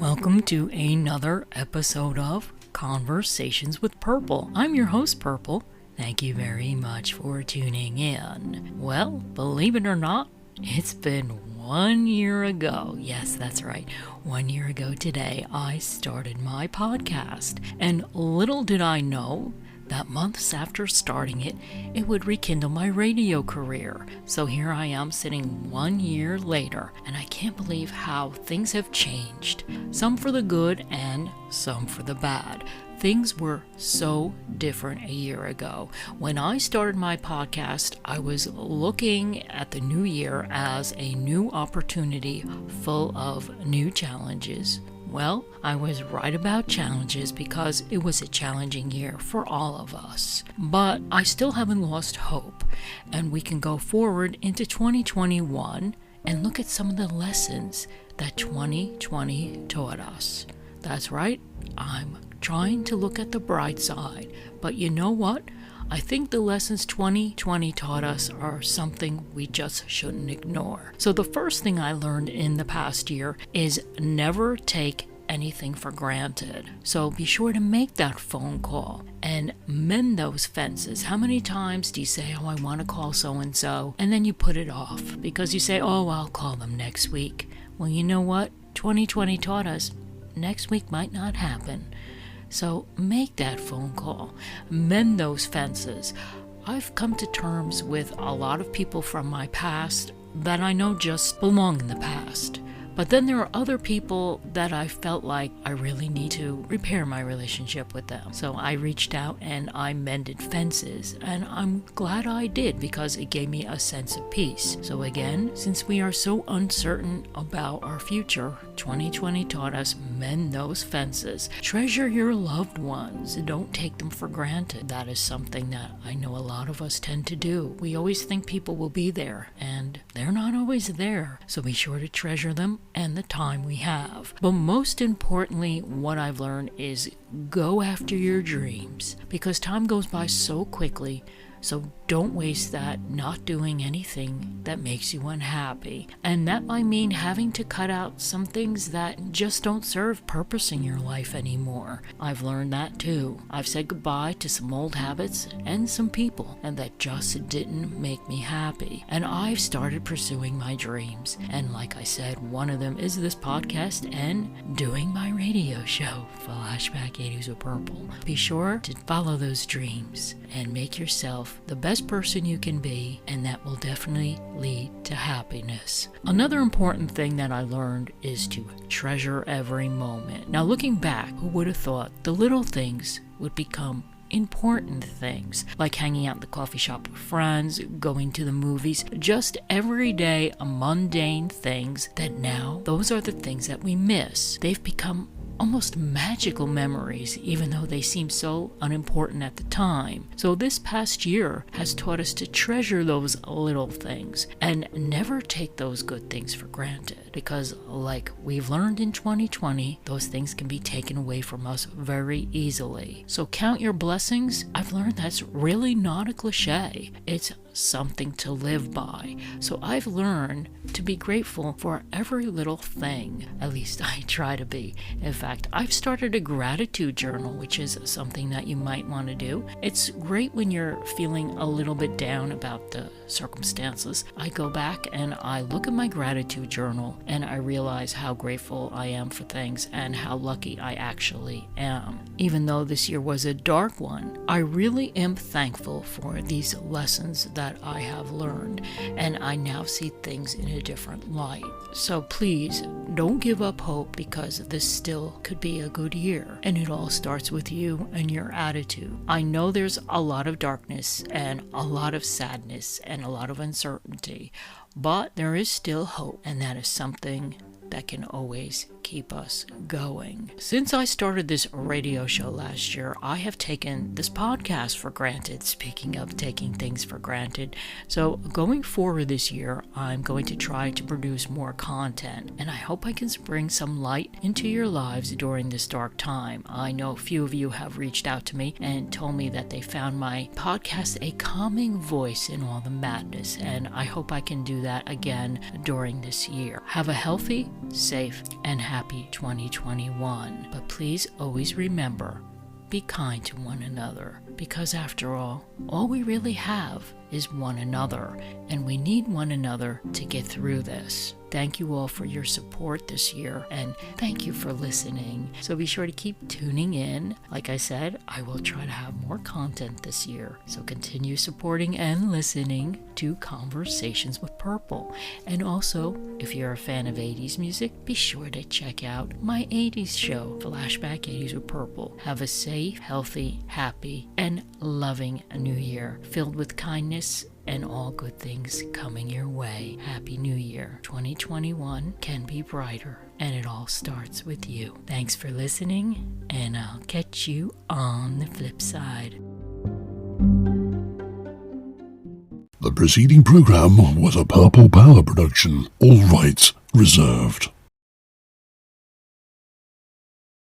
Welcome to another episode of Conversations with Purple. I'm your host, Purple. Thank you very much for tuning in. Well, believe it or not, it's been 1 year ago. Yes, that's right. 1 year ago today, I started my podcast. And little did I know that months after starting it, it would rekindle my radio career. So here I am sitting 1 year later, and I can't believe how things have changed. Some for the good and some for the bad. Things were so different a year ago. When I started my podcast, I was looking at the new year as a new opportunity full of new challenges. Well, I was right about challenges because it was a challenging year for all of us. But I still haven't lost hope, and we can go forward into 2021 and look at some of the lessons that 2020 taught us. That's right, I'm trying to look at the bright side. But you know what? I think the lessons 2020 taught us are something we just shouldn't ignore. So the first thing I learned in the past year is never take anything for granted. So be sure to make that phone call and mend those fences. How many times do you say, I want to call so-and-so, and then you put it off because you say, I'll call them next week. Well, you know what? 2020 taught us next week might not happen. So make that phone call, mend those fences. I've come to terms with a lot of people from my past that I know just belong in the past. But then there are other people that I felt like I really need to repair my relationship with them. So I reached out and I mended fences, and I'm glad I did because it gave me a sense of peace. So again, since we are so uncertain about our future, 2020 taught us mend those fences. Treasure your loved ones. Don't take them for granted. That is something that I know a lot of us tend to do. We always think people will be there, and they're not always there. So be sure to treasure them and the time we have. But most importantly, what I've learned is go after your dreams, because time goes by so quickly. So don't waste that not doing anything that makes you unhappy. And that might mean having to cut out some things that just don't serve purpose in your life anymore. I've learned that too. I've said goodbye to some old habits and some people, and that just didn't make me happy. And I've started pursuing my dreams. And like I said, one of them is this podcast and doing my radio show, Flashback 80s with Purple. Be sure to follow those dreams and make yourself the best person you can be, and that will definitely lead to happiness. Another important thing that I learned is to treasure every moment. Now, looking back, who would have thought the little things would become important things, like hanging out in the coffee shop with friends, going to the movies, just everyday mundane things that now those are the things that we miss. They've become almost magical memories, even though they seem so unimportant at the time. So this past year has taught us to treasure those little things and never take those good things for granted, because like we've learned in 2020, those things can be taken away from us very easily. So count your blessings. I've learned that's really not a cliche. It's something to live by. So I've learned to be grateful for every little thing. At least I try to be. In fact, I've started a gratitude journal, which is something that you might want to do. It's great when you're feeling a little bit down about the circumstances. I go back and I look at my gratitude journal and I realize how grateful I am for things and how lucky I actually am. Even though this year was a dark one, I really am thankful for these lessons that I have learned, and I now see things in a different light. So please don't give up hope, because this still could be a good year, and it all starts with you and your attitude. I know there's a lot of darkness and a lot of sadness and a lot of uncertainty, but there is still hope, and that is something that can always keep us going. Since I started this radio show last year, I have taken this podcast for granted. Speaking of taking things for granted, so going forward this year, I'm going to try to produce more content, and I hope I can bring some light into your lives during this dark time. I know a few of you have reached out to me and told me that they found my podcast a calming voice in all the madness, and I hope I can do that again during this year. Have a healthy, safe, and happy happy 2021. But please always remember, be kind to one another, because after all we really have is one another, and we need one another to get through this. Thank you all for your support this year, and thank you for listening. So be sure to keep tuning in. Like I said, I will try to have more content this year. So continue supporting and listening to Conversations with Purple. And also, if you're a fan of 80s music, be sure to check out my 80s show, Flashback 80s with Purple. Have a safe, healthy, happy, and loving new year, filled with kindness and all good things coming your way. Happy New Year. 2021 can be brighter, and it all starts with you. Thanks for listening, and I'll catch you on the flip side. The preceding program was a Purple Power production. All rights reserved.